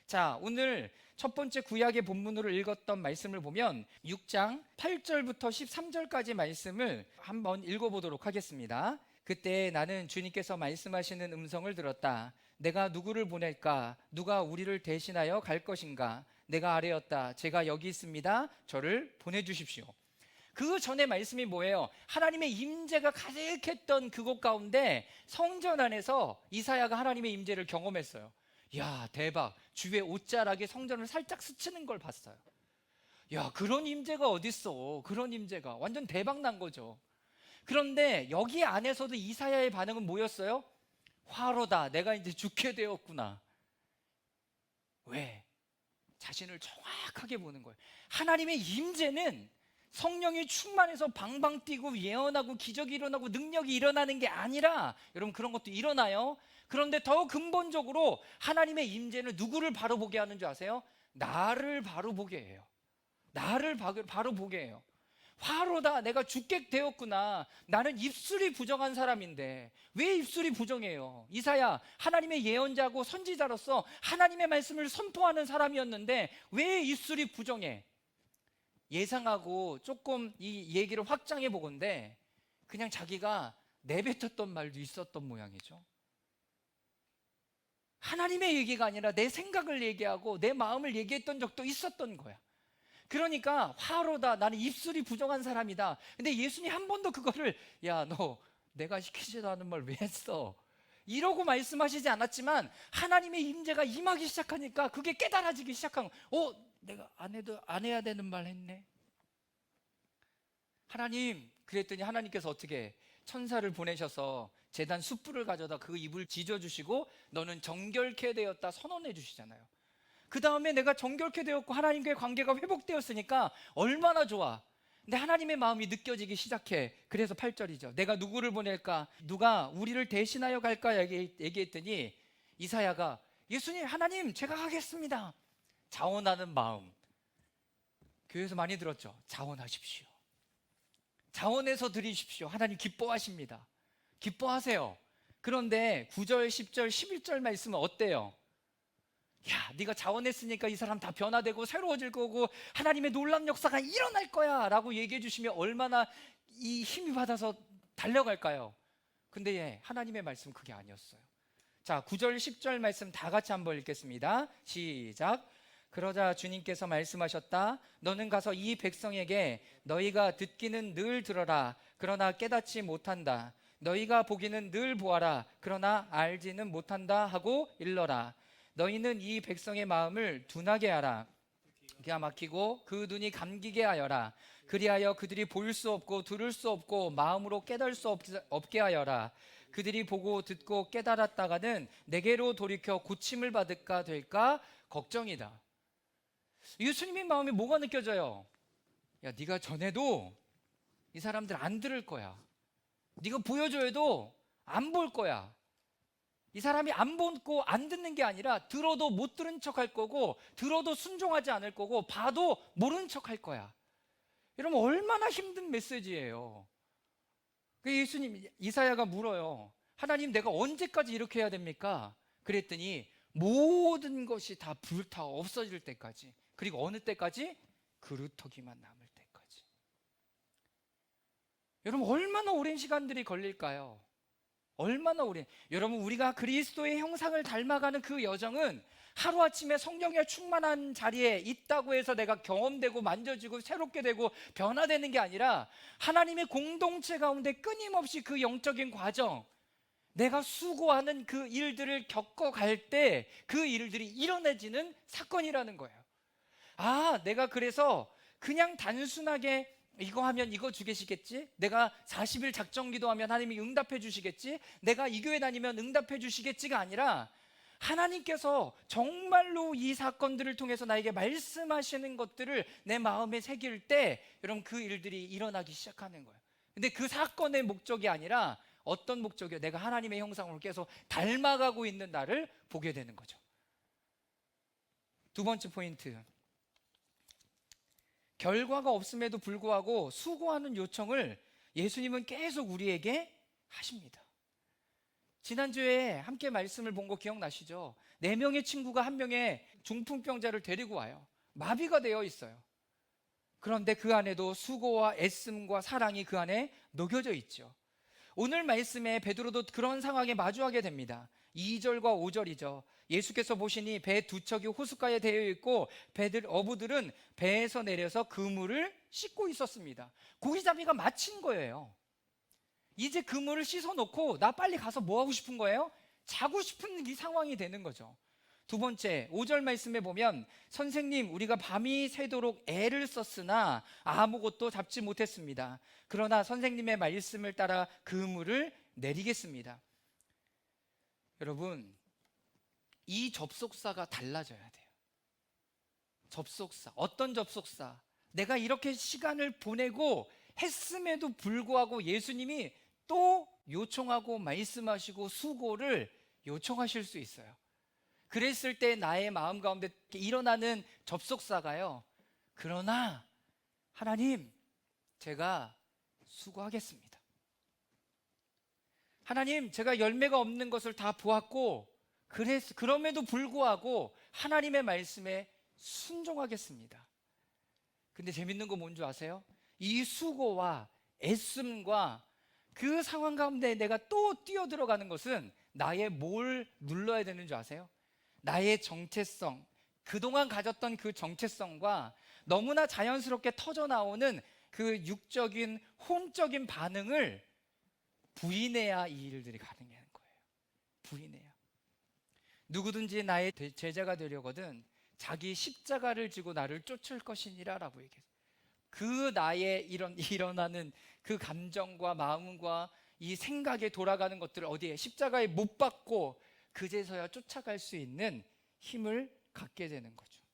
자, 오늘 첫 번째 구약의 본문으로 읽었던 말씀을 보면 6장 8절부터 13절까지 말씀을 한번 읽어보도록 하겠습니다. 그때 나는 주님께서 말씀하시는 음성을 들었다. 내가 누구를 보낼까? 누가 우리를 대신하여 갈 것인가? 내가 아뢰었다. 제가 여기 있습니다. 저를 보내주십시오. 그 전에 말씀이 뭐예요? 하나님의 임재가 가득했던 그곳 가운데 성전 안에서 이사야가 하나님의 임재를 경험했어요. 야, 대박. 주의 옷자락에 성전을 살짝 스치는 걸 봤어요. 야, 그런 임재가 어딨어. 그런 임재가 완전 대박 난 거죠. 그런데 여기 안에서도 이사야의 반응은 뭐였어요? 화로다. 내가 이제 죽게 되었구나. 왜? 자신을 정확하게 보는 거예요. 하나님의 임재는 성령이 충만해서 방방 뛰고 예언하고 기적이 일어나고 능력이 일어나는 게 아니라, 여러분, 그런 것도 일어나요. 그런데 더 근본적으로 하나님의 임재는 누구를 바로 보게 하는 줄 아세요? 나를 바로 보게 해요. 나를 바로 보게 해요. 화로다. 내가 죽게 되었구나. 나는 입술이 부정한 사람인데 왜 입술이 부정해요? 이사야, 하나님의 예언자고 선지자로서 하나님의 말씀을 선포하는 사람이었는데 왜 입술이 부정해? 예상하고 조금 이 얘기를 확장해 보건데 그냥 자기가 내뱉었던 말도 있었던 모양이죠. 하나님의 얘기가 아니라 내 생각을 얘기하고 내 마음을 얘기했던 적도 있었던 거야. 그러니까 화로다. 나는 입술이 부정한 사람이다. 근데 예수님 한 번도 그거를 야, 너 내가 시키지도 않은 말 왜 했어? 이러고 말씀하시지 않았지만 하나님의 임재가 임하기 시작하니까 그게 깨달아지기 시작한 거예요. 내가 안 해야 되는 말 했네. 하나님, 그랬더니 하나님께서 어떻게 천사를 보내셔서 제단 숯불을 가져다 그 입을 지져주시고 너는 정결케 되었다 선언해 주시잖아요. 그 다음에 내가 정결케 되었고 하나님과의 관계가 회복되었으니까 얼마나 좋아. 근데 하나님의 마음이 느껴지기 시작해. 그래서 8절이죠. 내가 누구를 보낼까? 누가 우리를 대신하여 갈까? 얘기했더니 이사야가 예수님, 하나님, 제가 하겠습니다. 자원하는 마음. 교회에서 많이 들었죠. 자원하십시오. 자원해서 드리십시오. 하나님 기뻐하십니다. 기뻐하세요. 그런데 9절, 10절, 11절 말씀은 어때요? 야, 네가 자원했으니까 이 사람 다 변화되고 새로워질 거고 하나님의 놀라운 역사가 일어날 거야 라고 얘기해 주시면 얼마나 이 힘이 받아서 달려갈까요? 근데 하나님의 말씀은 그게 아니었어요. 자, 9절, 10절 말씀 다 같이 한번 읽겠습니다. 시작. 그러자 주님께서 말씀하셨다. 너는 가서 이 백성에게 너희가 듣기는 늘 들어라. 그러나 깨닫지 못한다. 너희가 보기는 늘 보아라. 그러나 알지는 못한다 하고 일러라. 너희는 이 백성의 마음을 둔하게 하라. 기가 막히고 그 눈이 감기게 하여라. 그리하여 그들이 볼 수 없고 들을 수 없고 마음으로 깨달을 수 없게 하여라. 그들이 보고 듣고 깨달았다가는 내게로 돌이켜 고침을 받을까 될까 걱정이다. 예수님의 마음에 뭐가 느껴져요? 야, 네가 전해도 이 사람들 안 들을 거야. 네가 보여줘도 안 볼 거야. 이 사람이 안 보고 안 듣는 게 아니라 들어도 못 들은 척 할 거고 들어도 순종하지 않을 거고 봐도 모르는 척 할 거야. 여러분, 얼마나 힘든 메시지예요. 예수님, 이사야가 물어요. 하나님, 내가 언제까지 이렇게 해야 됩니까? 그랬더니 모든 것이 다 불타 없어질 때까지. 그리고 어느 때까지? 그루터기만 남을 때까지. 여러분, 얼마나 오랜 시간들이 걸릴까요? 얼마나 오랜. 여러분, 우리가 그리스도의 형상을 닮아가는 그 여정은 하루아침에 성령의 충만한 자리에 있다고 해서 내가 경험되고 만져지고 새롭게 되고 변화되는 게 아니라 하나님의 공동체 가운데 끊임없이 그 영적인 과정, 내가 수고하는 그 일들을 겪어갈 때 그 일들이 일어나지는 사건이라는 거예요. 아, 내가 그래서 그냥 단순하게 이거 하면 이거 주시겠지? 내가 40일 작정 기도하면 하나님이 응답해 주시겠지? 내가 이 교회 다니면 응답해 주시겠지가 아니라 하나님께서 정말로 이 사건들을 통해서 나에게 말씀하시는 것들을 내 마음에 새길 때 여러분 그 일들이 일어나기 시작하는 거예요. 근데 그 사건의 목적이 아니라 어떤 목적이요? 내가 하나님의 형상을 계속 닮아가고 있는 나를 보게 되는 거죠. 두 번째 포인트, 결과가 없음에도 불구하고 수고하는 요청을 예수님은 계속 우리에게 하십니다. 지난주에 함께 말씀을 본 거 기억나시죠? 4명의 친구가 한 명의 중풍병자를 데리고 와요. 마비가 되어 있어요. 그런데 그 안에도 수고와 애씀과 사랑이 그 안에 녹여져 있죠. 오늘 말씀에 베드로도 그런 상황에 마주하게 됩니다. 2절과 5절이죠. 예수께서 보시니 배 2척이 호숫가에 대어 있고 어부들은 배에서 내려서 그물을 씻고 있었습니다. 고기잡이가 마친 거예요. 이제 그물을 씻어놓고 나 빨리 가서 뭐 하고 싶은 거예요? 자고 싶은 이 상황이 되는 거죠. 두 번째 5절 말씀에 보면 선생님 우리가 밤이 새도록 애를 썼으나 아무것도 잡지 못했습니다. 그러나 선생님의 말씀을 따라 그물을 내리겠습니다. 여러분, 이 접속사가 달라져야 돼요. 접속사, 어떤 접속사? 내가 이렇게 시간을 보내고 했음에도 불구하고 예수님이 또 요청하고 말씀하시고 수고를 요청하실 수 있어요. 그랬을 때 나의 마음 가운데 일어나는 접속사가요, 그러나 하나님 제가 수고하겠습니다. 하나님 제가 열매가 없는 것을 다 보았고 그럼에도 불구하고 하나님의 말씀에 순종하겠습니다. 근데 재밌는 거 뭔지 아세요? 이 수고와 애씀과 그 상황 가운데 내가 또 뛰어들어가는 것은 나의 뭘 눌러야 되는 줄 아세요? 나의 정체성, 그동안 가졌던 그 정체성과 너무나 자연스럽게 터져나오는 그 육적인 혼적인 반응을 부인해야 이 일들이 가능한 거예요. 부인해야. 누구든지 나의 제자가 되려거든 자기 십자가를 지고 나를 쫓을 것이니라 라고 얘기해요. 그 나의 일어나는 그 감정과 마음과 이 생각에 돌아가는 것들을 어디에 십자가에 못 박고 그제서야 쫓아갈 수 있는 힘을 갖게 되는 거죠.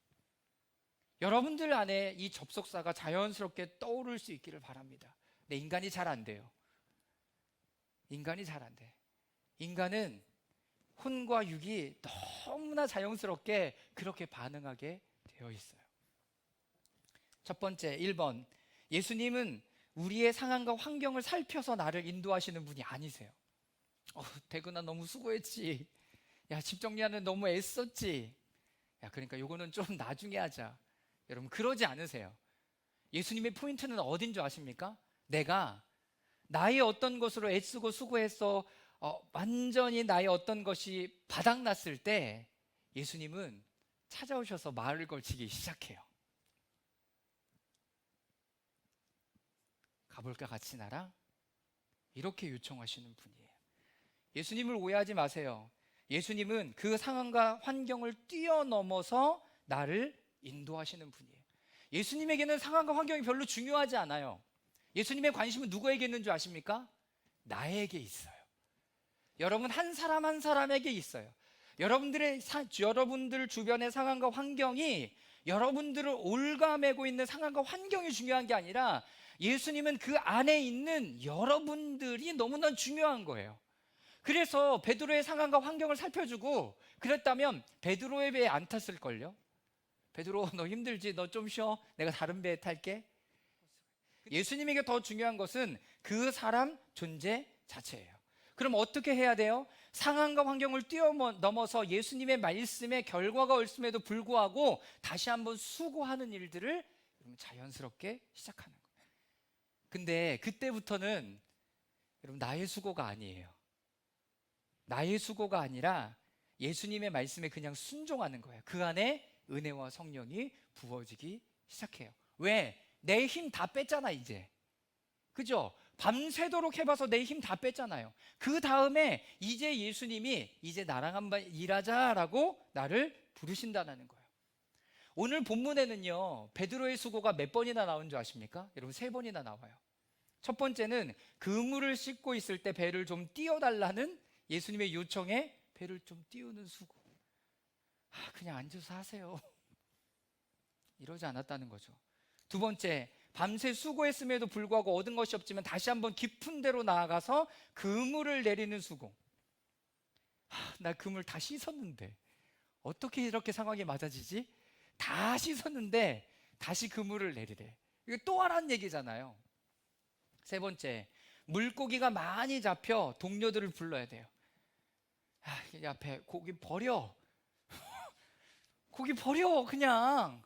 여러분들 안에 이 접속사가 자연스럽게 떠오를 수 있기를 바랍니다. 근데 인간이 잘 안 돼요. 인간이 잘 안 돼. 인간은 혼과 육이 너무나 자연스럽게 그렇게 반응하게 되어 있어요. 첫 번째 1번, 예수님은 우리의 상황과 환경을 살펴서 나를 인도하시는 분이 아니세요. 대근아 너무 수고했지. 야, 집 정리하는 너무 애썼지. 야, 그러니까 요거는 좀 나중에 하자. 여러분 그러지 않으세요. 예수님의 포인트는 어딘 줄 아십니까? 내가 나의 어떤 것으로 애쓰고 수고해서 완전히 나의 어떤 것이 바닥났을 때 예수님은 찾아오셔서 말을 걸치기 시작해요. 가볼까 같이 나랑? 이렇게 요청하시는 분이에요. 예수님을 오해하지 마세요. 예수님은 그 상황과 환경을 뛰어넘어서 나를 인도하시는 분이에요. 예수님에게는 상황과 환경이 별로 중요하지 않아요. 예수님의 관심은 누구에게 있는 줄 아십니까? 나에게 있어요. 여러분 한 사람 한 사람에게 있어요. 여러분들 주변의 상황과 환경이 여러분들을 올가매고 있는 상황과 환경이 중요한 게 아니라 예수님은 그 안에 있는 여러분들이 너무나 중요한 거예요. 그래서 베드로의 상황과 환경을 살펴주고 그랬다면 베드로의 배에 안 탔을걸요? 베드로 너 힘들지? 너 좀 쉬어. 내가 다른 배에 탈게. 예수님에게 더 중요한 것은 그 사람 존재 자체예요. 그럼 어떻게 해야 돼요? 상황과 환경을 뛰어넘어서 예수님의 말씀에 결과가 없음에도 불구하고 다시 한번 수고하는 일들을 자연스럽게 시작하는 거예요. 근데 그때부터는 여러분 나의 수고가 아니에요. 나의 수고가 아니라 예수님의 말씀에 그냥 순종하는 거예요. 그 안에 은혜와 성령이 부어지기 시작해요. 왜? 내 힘 다 뺐잖아 이제. 그죠? 밤새도록 해봐서 내 힘 다 뺐잖아요. 그 다음에 이제 예수님이 이제 나랑 한번 일하자라고 나를 부르신다는 거예요. 오늘 본문에는요, 베드로의 수고가 몇 번이나 나온 줄 아십니까? 여러분 3번이나 나와요. 첫 번째는 그물을 씻고 있을 때 배를 좀 띄워달라는 예수님의 요청에 배를 좀 띄우는 수고. 그냥 앉아서 하세요. 이러지 않았다는 거죠. 두 번째, 밤새 수고했음에도 불구하고 얻은 것이 없지만 다시 한번 깊은 데로 나아가서 그물을 내리는 수고. 나 그물 다 씻었는데 어떻게 이렇게 상황이 맞아지지? 다 씻었는데 다시 그물을 내리래. 이거 또 하라는 얘기잖아요. 세 번째, 물고기가 많이 잡혀 동료들을 불러야 돼요. 야, 고기 버려. 고기 버려 그냥.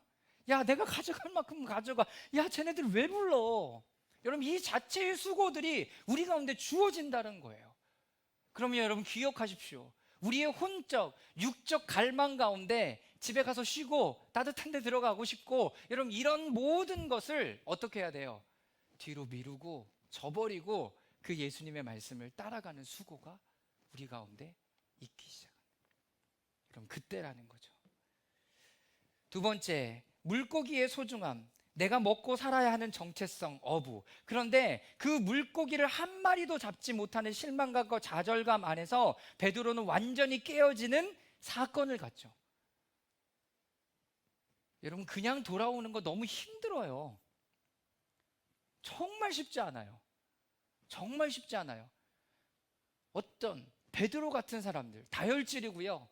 야, 내가 가져갈 만큼 가져가. 야, 쟤네들 왜 불러? 여러분, 이 자체의 수고들이 우리 가운데 주어진다는 거예요. 그러면 여러분 기억하십시오. 우리의 혼적, 육적 갈망 가운데 집에 가서 쉬고 따뜻한 데 들어가고 싶고, 여러분 이런 모든 것을 어떻게 해야 돼요? 뒤로 미루고 저버리고 그 예수님의 말씀을 따라가는 수고가 우리 가운데 있기 시작합니다. 그럼 그때라는 거죠. 두 번째, 물고기의 소중함, 내가 먹고 살아야 하는 정체성, 어부. 그런데 그 물고기를 한 마리도 잡지 못하는 실망감과 좌절감 안에서 베드로는 완전히 깨어지는 사건을 갖죠. 여러분, 그냥 돌아오는 거 너무 힘들어요. 정말 쉽지 않아요. 정말 쉽지 않아요. 어떤 베드로 같은 사람들, 다혈질이고요,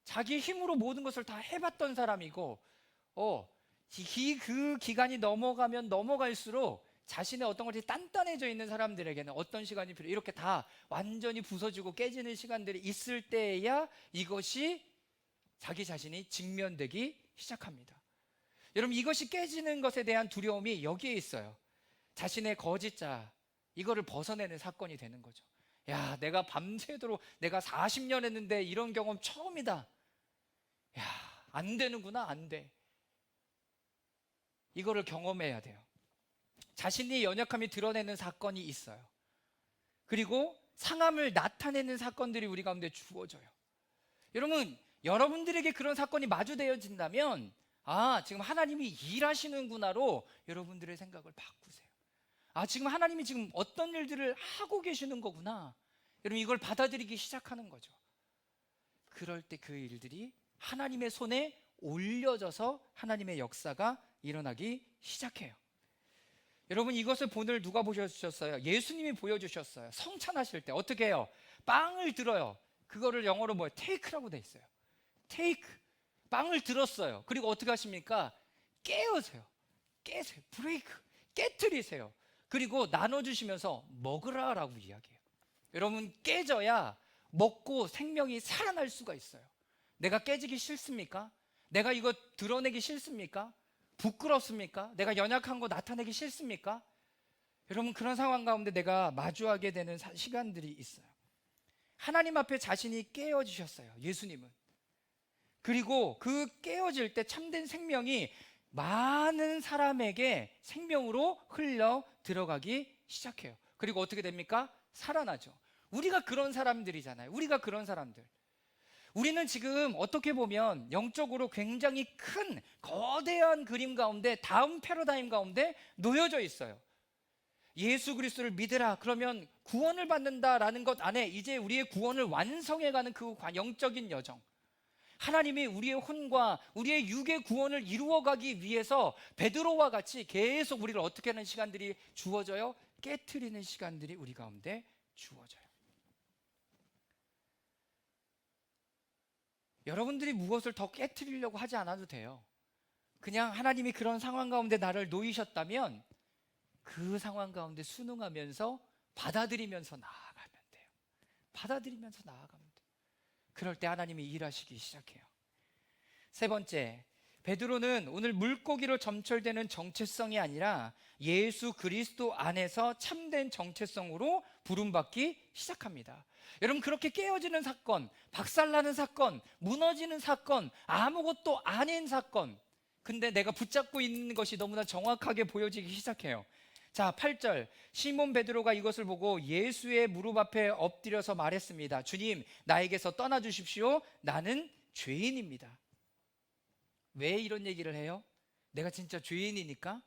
자기 힘으로 모든 것을 다 해봤던 사람이고, 그 기간이 넘어가면 넘어갈수록 자신의 어떤 것이 단단해져 있는 사람들에게는 어떤 시간이 필요해요? 이렇게 다 완전히 부서지고 깨지는 시간들이 있을 때야 이것이 자기 자신이 직면되기 시작합니다. 여러분, 이것이 깨지는 것에 대한 두려움이 여기에 있어요. 자신의 거짓자, 이거를 벗어내는 사건이 되는 거죠. 야, 내가 밤새도록 내가 40년 했는데 이런 경험 처음이다. 야, 안 되는구나. 안 돼. 이거를 경험해야 돼요. 자신의 연약함이 드러내는 사건이 있어요. 그리고 상함을 나타내는 사건들이 우리 가운데 주어져요. 여러분, 여러분들에게 그런 사건이 마주되어진다면, 지금 하나님이 일하시는구나로 여러분들의 생각을 바꾸세요. 지금 하나님이 지금 어떤 일들을 하고 계시는 거구나. 여러분, 이걸 받아들이기 시작하는 거죠. 그럴 때 그 일들이 하나님의 손에 올려져서 하나님의 역사가 일어나기 시작해요. 여러분, 이것을 본을 누가 보여주셨어요? 예수님이 보여주셨어요. 성찬하실 때 어떻게 해요? 빵을 들어요. 그거를 영어로 뭐예요? 테이크라고 돼 있어요. 테이크. 빵을 들었어요. 그리고 어떻게 하십니까? 깨우세요. 깨세요. 브레이크. 깨트리세요. 그리고 나눠주시면서 먹으라라고 이야기해요. 여러분, 깨져야 먹고 생명이 살아날 수가 있어요. 내가 깨지기 싫습니까? 내가 이거 드러내기 싫습니까? 부끄럽습니까? 내가 연약한 거 나타내기 싫습니까? 여러분, 그런 상황 가운데 내가 마주하게 되는 시간들이 있어요. 하나님 앞에 자신이 깨어지셨어요. 예수님은. 그리고 그 깨어질 때 참된 생명이 많은 사람에게 생명으로 흘러 들어가기 시작해요. 그리고 어떻게 됩니까? 살아나죠. 우리가 그런 사람들이잖아요. 우리가 그런 사람들. 우리는 지금 어떻게 보면 영적으로 굉장히 큰 거대한 그림 가운데, 다음 패러다임 가운데 놓여져 있어요. 예수 그리스도를 믿으라, 그러면 구원을 받는다라는 것 안에 이제 우리의 구원을 완성해가는 그 영적인 여정, 하나님이 우리의 혼과 우리의 육의 구원을 이루어가기 위해서 베드로와 같이 계속 우리를 어떻게 하는 시간들이 주어져요? 깨트리는 시간들이 우리 가운데 주어져요. 여러분들이 무엇을 더 깨트리려고 하지 않아도 돼요. 그냥 하나님이 그런 상황 가운데 나를 놓이셨다면 그 상황 가운데 순응하면서 받아들이면서 나아가면 돼요. 받아들이면서 나아가면 돼요. 그럴 때 하나님이 일하시기 시작해요. 세 번째, 베드로는 오늘 물고기로 점철되는 정체성이 아니라 예수 그리스도 안에서 참된 정체성으로 부름받기 시작합니다. 여러분, 그렇게 깨어지는 사건, 박살나는 사건, 무너지는 사건, 아무것도 아닌 사건, 근데 내가 붙잡고 있는 것이 너무나 정확하게 보여지기 시작해요. 자, 8절, 시몬 베드로가 이것을 보고 예수의 무릎 앞에 엎드려서 말했습니다. 주님, 나에게서 떠나 주십시오. 나는 죄인입니다. 왜 이런 얘기를 해요? 내가 진짜 죄인이니까?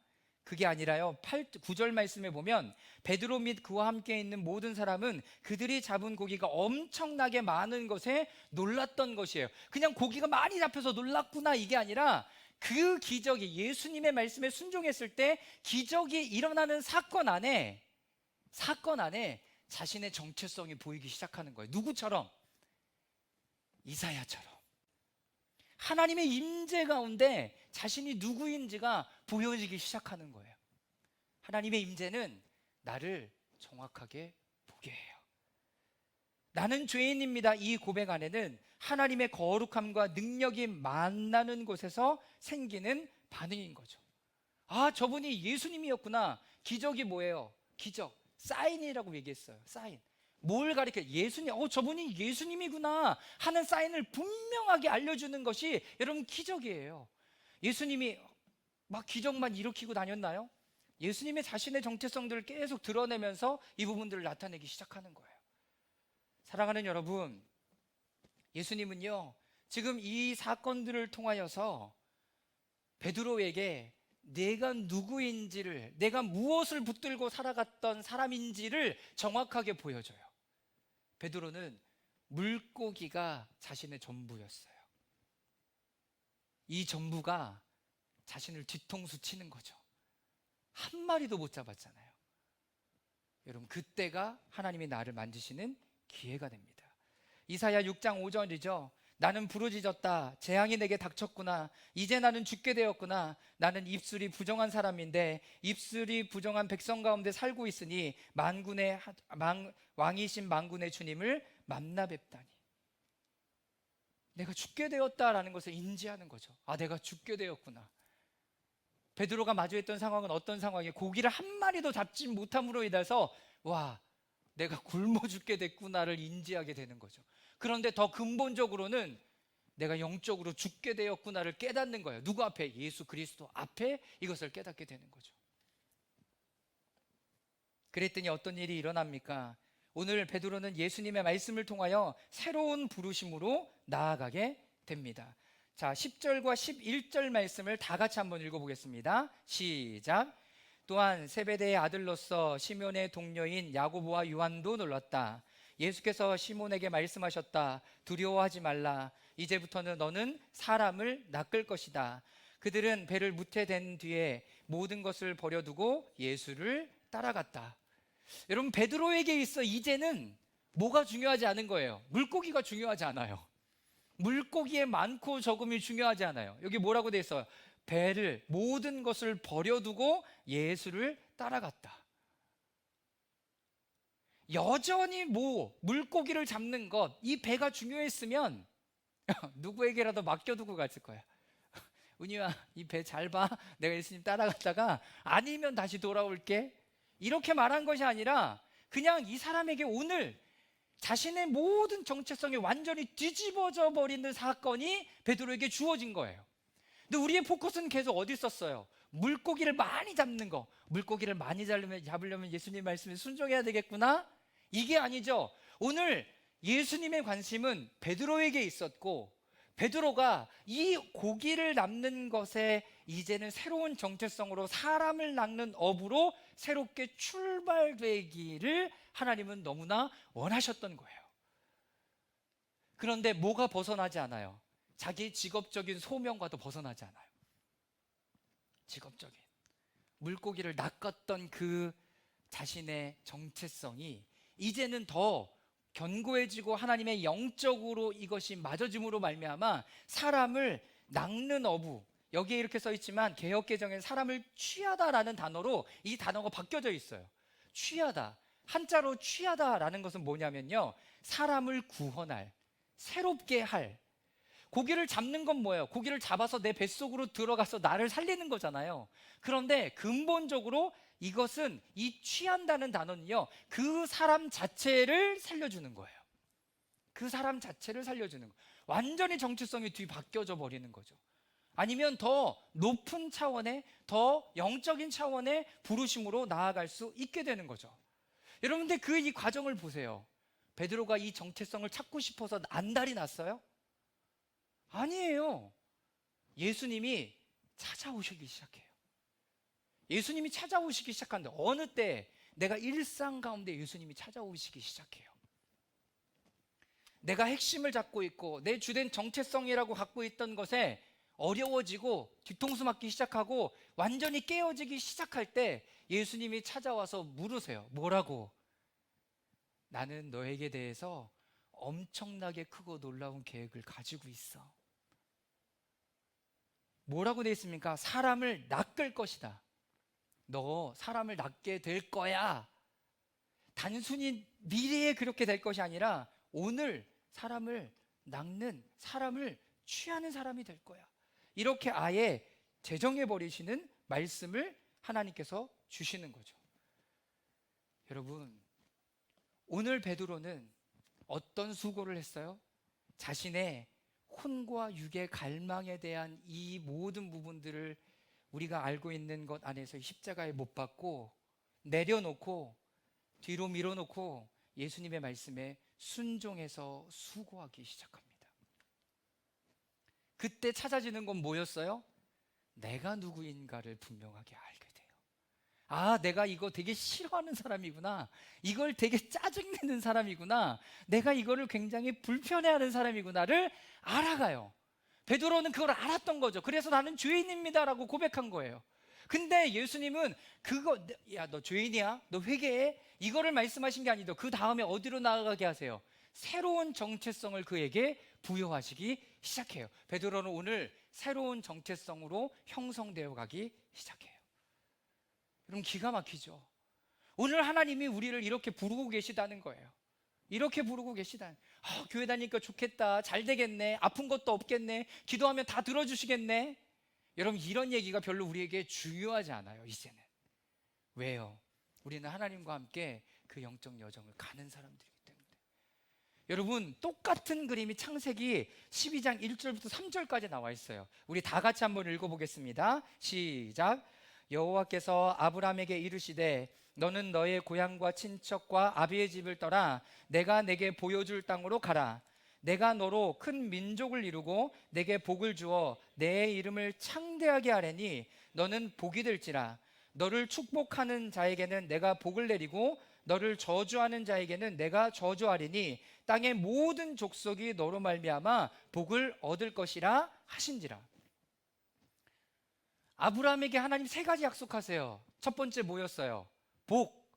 그게 아니라요, 9절 말씀에 보면 베드로 및 그와 함께 있는 모든 사람은 그들이 잡은 고기가 엄청나게 많은 것에 놀랐던 것이에요. 그냥 고기가 많이 잡혀서 놀랐구나, 이게 아니라 그 기적이, 예수님의 말씀에 순종했을 때 기적이 일어나는 사건 안에 자신의 정체성이 보이기 시작하는 거예요. 누구처럼? 이사야처럼. 하나님의 임재 가운데 자신이 누구인지가 보여지기 시작하는 거예요. 하나님의 임재는 나를 정확하게 보게 해요. 나는 죄인입니다. 이 고백 안에는 하나님의 거룩함과 능력이 만나는 곳에서 생기는 반응인 거죠. 아, 저분이 예수님이었구나. 기적이 뭐예요? 기적, 사인이라고 얘기했어요. 사인. 뭘 가리켜? 예수님, 저분이 예수님이구나 하는 사인을 분명하게 알려주는 것이 여러분 기적이에요. 예수님이 막 기적만 일으키고 다녔나요? 예수님의 자신의 정체성들을 계속 드러내면서 이 부분들을 나타내기 시작하는 거예요. 사랑하는 여러분, 예수님은요, 지금 이 사건들을 통하여서 베드로에게 내가 누구인지를, 내가 무엇을 붙들고 살아갔던 사람인지를 정확하게 보여줘요. 베드로는 물고기가 자신의 전부였어요. 이 전부가 자신을 뒤통수 치는 거죠. 한 마리도 못 잡았잖아요. 여러분, 그때가 하나님이 나를 만지시는 기회가 됩니다. 이사야 6장 5절이죠. 나는 부르짖었다. 재앙이 내게 닥쳤구나. 이제 나는 죽게 되었구나. 나는 입술이 부정한 사람인데 입술이 부정한 백성 가운데 살고 있으니 왕이신 만군의 주님을 만나 뵙다니. 내가 죽게 되었다라는 것을 인지하는 거죠. 아, 내가 죽게 되었구나. 베드로가 마주했던 상황은 어떤 상황이에요? 고기를 한 마리도 잡지 못함으로 인해서 와, 내가 굶어 죽게 됐구나를 인지하게 되는 거죠. 그런데 더 근본적으로는 내가 영적으로 죽게 되었구나를 깨닫는 거예요. 누구 앞에? 예수 그리스도 앞에 이것을 깨닫게 되는 거죠. 그랬더니 어떤 일이 일어납니까? 오늘 베드로는 예수님의 말씀을 통하여 새로운 부르심으로 나아가게 됩니다. 자, 10절과 11절 말씀을 다 같이 한번 읽어보겠습니다. 시작. 또한 세베대의 아들로서 시몬의 동료인 야고보와 요한도 놀랐다. 예수께서 시몬에게 말씀하셨다. 두려워하지 말라. 이제부터는 너는 사람을 낚을 것이다. 그들은 배를 무태댄 뒤에 모든 것을 버려두고 예수를 따라갔다. 여러분, 베드로에게 있어 이제는 뭐가 중요하지 않은 거예요? 물고기가 중요하지 않아요. 물고기의 많고 적음이 중요하지 않아요. 여기 뭐라고 돼 있어요? 배를, 모든 것을 버려두고 예수를 따라갔다. 여전히 물고기를 잡는 것, 이 배가 중요했으면 누구에게라도 맡겨두고 갔을 거야. 은희야, 이 배 잘 봐. 내가 예수님 따라갔다가 아니면 다시 돌아올게. 이렇게 말한 것이 아니라 그냥 이 사람에게 오늘 자신의 모든 정체성이 완전히 뒤집어져 버리는 사건이 베드로에게 주어진 거예요. 근데 우리의 포커스는 계속 어디 있었어요? 물고기를 많이 잡는 거. 물고기를 많이 잡으려면 예수님 말씀에 순종해야 되겠구나? 이게 아니죠. 오늘 예수님의 관심은 베드로에게 있었고, 베드로가 이 고기를 낚는 것에 이제는 새로운 정체성으로 사람을 낚는 업으로 새롭게 출발되기를 하나님은 너무나 원하셨던 거예요. 그런데 뭐가 벗어나지 않아요? 자기 직업적인 소명과도 벗어나지 않아요. 직업적인 물고기를 낚았던 그 자신의 정체성이 이제는 더 견고해지고 하나님의 영적으로 이것이 맞아짐으로 말미암아 사람을 낚는 어부, 여기에 이렇게 써 있지만 개역개정엔 사람을 취하다라는 단어로 이 단어가 바뀌어져 있어요. 취하다, 한자로 취하다라는 것은 뭐냐면요, 사람을 구원할, 새롭게 할, 고기를 잡는 건 뭐예요? 고기를 잡아서 내 뱃속으로 들어가서 나를 살리는 거잖아요. 그런데 근본적으로 이것은, 이 취한다는 단어는요, 그 사람 자체를 살려주는 거예요. 그 사람 자체를 살려주는 거. 완전히 정체성이 뒤바뀌어져 버리는 거죠. 아니면 더 높은 차원의, 더 영적인 차원의 부르심으로 나아갈 수 있게 되는 거죠. 여러분들 이 과정을 보세요. 베드로가 이 정체성을 찾고 싶어서 안달이 났어요? 아니에요. 예수님이 찾아오시기 시작해요. 예수님이 찾아오시기 시작하는데, 어느 때 내가 일상 가운데 예수님이 찾아오시기 시작해요. 내가 핵심을 잡고 있고 내 주된 정체성이라고 갖고 있던 것에 어려워지고 뒤통수 맞기 시작하고 완전히 깨어지기 시작할 때 예수님이 찾아와서 물으세요. 뭐라고? 나는 너에게 대해서 엄청나게 크고 놀라운 계획을 가지고 있어. 뭐라고 되어 있습니까? 사람을 낚을 것이다. 너 사람을 낚게 될 거야. 단순히 미래에 그렇게 될 것이 아니라 오늘 사람을 낚는, 사람을 취하는 사람이 될 거야. 이렇게 아예 제정해 버리시는 말씀을 하나님께서 주시는 거죠. 여러분, 오늘 베드로는 어떤 수고를 했어요? 자신의 혼과 육의 갈망에 대한 이 모든 부분들을 우리가 알고 있는 것 안에서 십자가에 못 박고 내려놓고 뒤로 밀어놓고 예수님의 말씀에 순종해서 수고하기 시작합니다. 그때 찾아지는 건 뭐였어요? 내가 누구인가를 분명하게 알게 돼요. 아, 내가 이거 되게 싫어하는 사람이구나. 이걸 되게 짜증내는 사람이구나. 내가 이거를 굉장히 불편해하는 사람이구나를 알아가요. 베드로는 그걸 알았던 거죠. 그래서 나는 죄인입니다라고 고백한 거예요. 근데 예수님은 야, 너 죄인이야? 너 회개해? 이거를 말씀하신 게 아니죠. 그 다음에 어디로 나아가게 하세요? 새로운 정체성을 그에게 부여하시기 시작해요. 베드로는 오늘 새로운 정체성으로 형성되어 가기 시작해요. 여러분, 기가 막히죠? 오늘 하나님이 우리를 이렇게 부르고 계시다는 거예요. 이렇게 부르고 계시다는, 교회 다니니까 좋겠다, 잘 되겠네, 아픈 것도 없겠네, 기도하면 다 들어주시겠네. 여러분, 이런 얘기가 별로 우리에게 중요하지 않아요, 이제는. 왜요? 우리는 하나님과 함께 그 영적 여정을 가는 사람들이기 때문에. 여러분, 똑같은 그림이 창세기 12장 1절부터 3절까지 나와 있어요. 우리 다 같이 한번 읽어보겠습니다. 시작. 여호와께서 아브라함에게 이르시되 너는 너의 고향과 친척과 아비의 집을 떠나 내가 내게 보여줄 땅으로 가라. 내가 너로 큰 민족을 이루고 내게 복을 주어 내 이름을 창대하게 하려니 너는 복이 될지라. 너를 축복하는 자에게는 내가 복을 내리고 너를 저주하는 자에게는 내가 저주하리니 땅의 모든 족속이 너로 말미암아 복을 얻을 것이라 하신지라. 아브라함에게 하나님 세 가지 약속하세요. 첫 번째 뭐였어요? 복.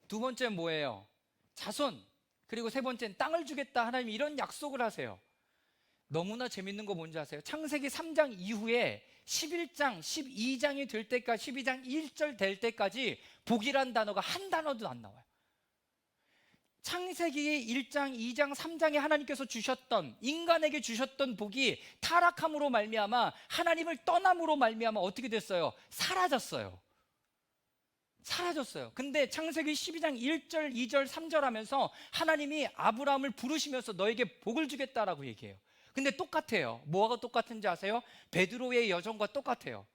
두 번째는 뭐예요? 자손. 그리고 세 번째는 땅을 주겠다. 하나님 이런 약속을 하세요. 너무나 재밌는 거 뭔지 아세요? 창세기 3장 이후에 11장, 12장이 될 때까지, 12장 1절 될 때까지 복이란 단어가 한 단어도 안 나와요. 창세기 1장, 2장, 3장에 하나님께서 주셨던, 인간에게 주셨던 복이 타락함으로 말미암아, 하나님을 떠남으로 말미암아 어떻게 됐어요? 사라졌어요. 근데 창세기 12장 1절, 2절, 3절 하면서 하나님이 아브라함을 부르시면서 너에게 복을 주겠다라고 얘기해요. 근데 똑같아요. 뭐가 똑같은지 아세요? 베드로의 여정과 똑같아요.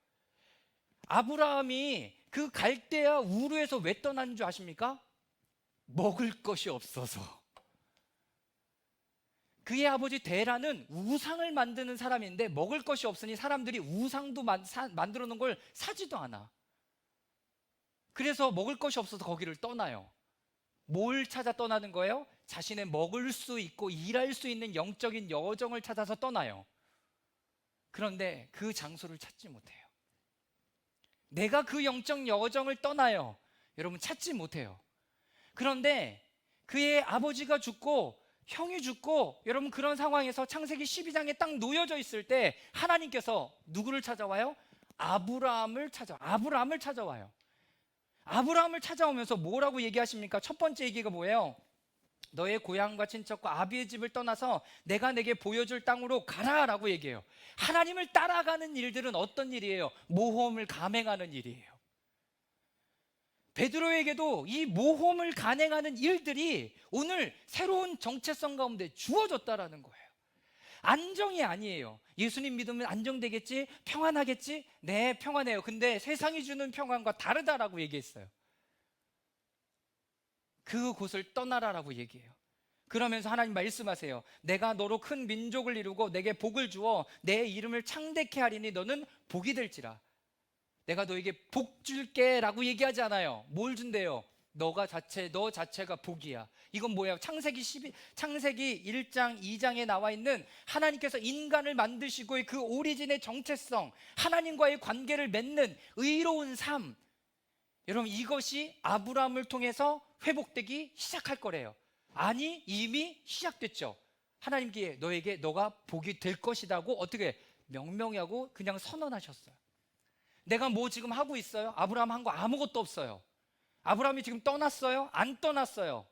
아브라함이 그 갈대아 우르에서 왜 떠나는 줄 아십니까? 먹을 것이 없어서. 그의 아버지 데라는 우상을 만드는 사람인데 먹을 것이 없으니 사람들이 우상도 만들어 놓은 걸 사지도 않아. 그래서 먹을 것이 없어서 거기를 떠나요. 뭘 찾아 떠나는 거예요? 자신의 먹을 수 있고 일할 수 있는 영적인 여정을 찾아서 떠나요. 그런데 그 장소를 찾지 못해요. 내가 그 영적 여정을 떠나요. 여러분, 찾지 못해요. 그런데 그의 아버지가 죽고 형이 죽고, 여러분, 그런 상황에서 창세기 12장에 딱 놓여져 있을 때 하나님께서 누구를 찾아와요? 아브라함을 찾아와요. 아브라함을 찾아오면서 뭐라고 얘기하십니까? 첫 번째 얘기가 뭐예요? 너의 고향과 친척과 아비의 집을 떠나서 내가 내게 보여줄 땅으로 가라라고 얘기해요. 하나님을 따라가는 일들은 어떤 일이에요? 모험을 감행하는 일이에요. 베드로에게도 이 모험을 감행하는 일들이 오늘 새로운 정체성 가운데 주어졌다라는 거예요. 안정이 아니에요. 예수님 믿으면 안정되겠지? 평안하겠지? 네, 평안해요. 근데 세상이 주는 평안과 다르다라고 얘기했어요. 그곳을 떠나라라고 얘기해요. 그러면서 하나님 말씀하세요. 내가 너로 큰 민족을 이루고 내게 복을 주어 내 이름을 창대케 하리니 너는 복이 될지라. 내가 너에게 복 줄게 라고 얘기하지 않아요. 뭘 준대요? 너 자체가 복이야. 이건 뭐예요? 창세기 1장 2장에 나와 있는 하나님께서 인간을 만드시고의 그 오리진의 정체성, 하나님과의 관계를 맺는 의로운 삶, 여러분 이것이 아브라함을 통해서 회복되기 시작할 거래요. 아니, 이미 시작됐죠. 하나님께 너가 복이 될 것이라고 어떻게 명명하고 그냥 선언하셨어요. 내가 뭐 지금 하고 있어요? 아브라함 한 거 아무것도 없어요. 아브라함이 지금 떠났어요? 안 떠났어요.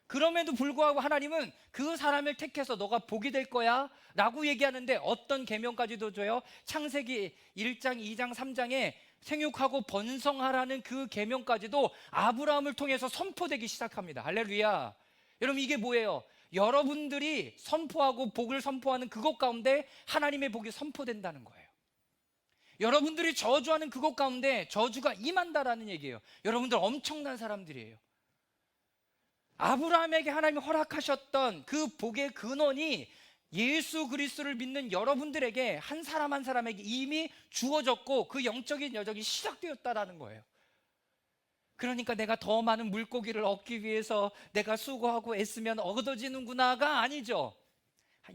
그럼에도 불구하고 하나님은 그 사람을 택해서 너가 복이 될 거야 라고 얘기하는데 어떤 계명까지도 줘요? 창세기 1장, 2장, 3장에 생육하고 번성하라는 그 계명까지도 아브라함을 통해서 선포되기 시작합니다. 할렐루야. 여러분 이게 뭐예요? 여러분들이 선포하고 복을 선포하는 그것 가운데 하나님의 복이 선포된다는 거예요. 여러분들이 저주하는 그것 가운데 저주가 임한다라는 얘기예요. 여러분들 엄청난 사람들이에요. 아브라함에게 하나님이 허락하셨던 그 복의 근원이 예수 그리스도를 믿는 여러분들에게 한 사람 한 사람에게 이미 주어졌고 그 영적인 여정이 시작되었다라는 거예요. 그러니까 내가 더 많은 물고기를 얻기 위해서 내가 수고하고 애쓰면 얻어지는구나가 아니죠.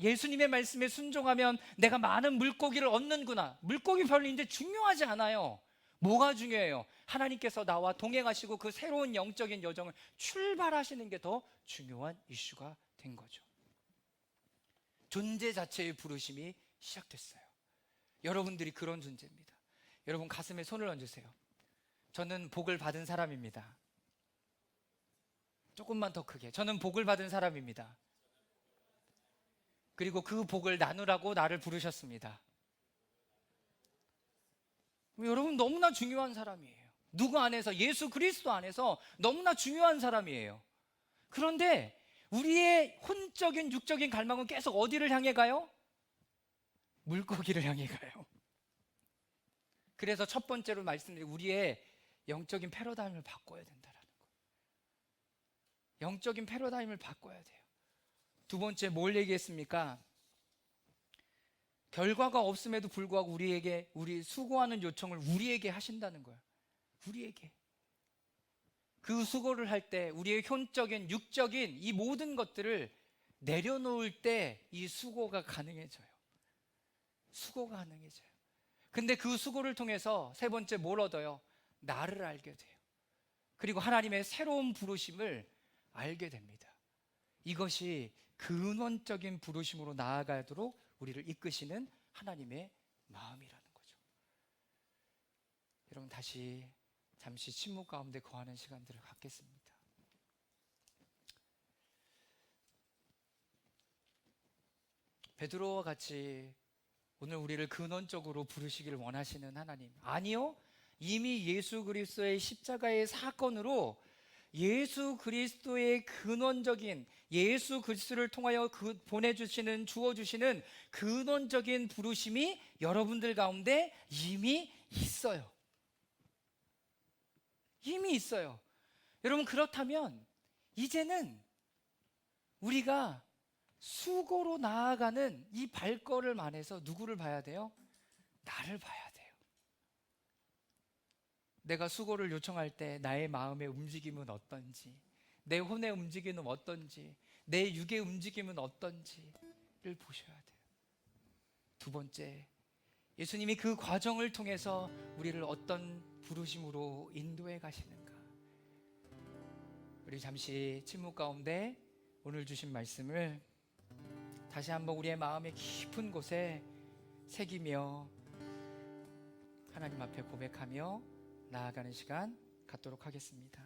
예수님의 말씀에 순종하면 내가 많은 물고기를 얻는구나. 물고기 별로 이제 중요하지 않아요. 뭐가 중요해요? 하나님께서 나와 동행하시고 그 새로운 영적인 여정을 출발하시는 게 더 중요한 이슈가 된 거죠. 존재 자체의 부르심이 시작됐어요. 여러분들이 그런 존재입니다. 여러분 가슴에 손을 얹으세요. 저는 복을 받은 사람입니다. 조금만 더 크게. 저는 복을 받은 사람입니다. 그리고 그 복을 나누라고 나를 부르셨습니다. 여러분 너무나 중요한 사람이에요. 누구 안에서? 예수 그리스도 안에서 너무나 중요한 사람이에요. 그런데 우리의 혼적인 육적인 갈망은 계속 어디를 향해 가요? 물고기를 향해 가요. 그래서 첫 번째로 말씀드린 우리의 영적인 패러다임을 바꿔야 된다는 거예요. 영적인 패러다임을 바꿔야 돼요. 두 번째 뭘 얘기했습니까? 결과가 없음에도 불구하고 우리 수고하는 요청을 우리에게 하신다는 거예요. 우리에게. 그 수고를 할 때 우리의 혼적인 육적인 이 모든 것들을 내려놓을 때 이 수고가 가능해져요. 수고가 가능해져요. 근데 그 수고를 통해서 세 번째 뭘 얻어요? 나를 알게 돼요. 그리고 하나님의 새로운 부르심을 알게 됩니다. 이것이 근원적인 부르심으로 나아가도록 우리를 이끄시는 하나님의 마음이라는 거죠. 여러분 다시 잠시 침묵 가운데 거하는 시간들을 갖겠습니다. 베드로와 같이 오늘 우리를 근원적으로 부르시기를 원하시는 하나님, 아니요, 이미 예수 그리스도의 십자가의 사건으로 예수 그리스도의 근원적인 예수 그리스도를 통하여 보내주시는 주어주시는 근원적인 부르심이 여러분들 가운데 이미 있어요. 이미 있어요. 여러분 그렇다면 이제는 우리가 수고로 나아가는 이 발걸음 안에서 누구를 봐야 돼요? 나를 봐야 돼요. 내가 수고를 요청할 때 나의 마음의 움직임은 어떤지, 내 혼의 움직임은 어떤지, 내 육의 움직임은 어떤지를 보셔야 돼요. 두 번째, 예수님이 그 과정을 통해서 우리를 어떤 부르심으로 인도해 가시는가. 우리 잠시 침묵 가운데 오늘 주신 말씀을 다시 한번 우리의 마음의 깊은 곳에 새기며 하나님 앞에 고백하며 나아가는 시간 갖도록 하겠습니다.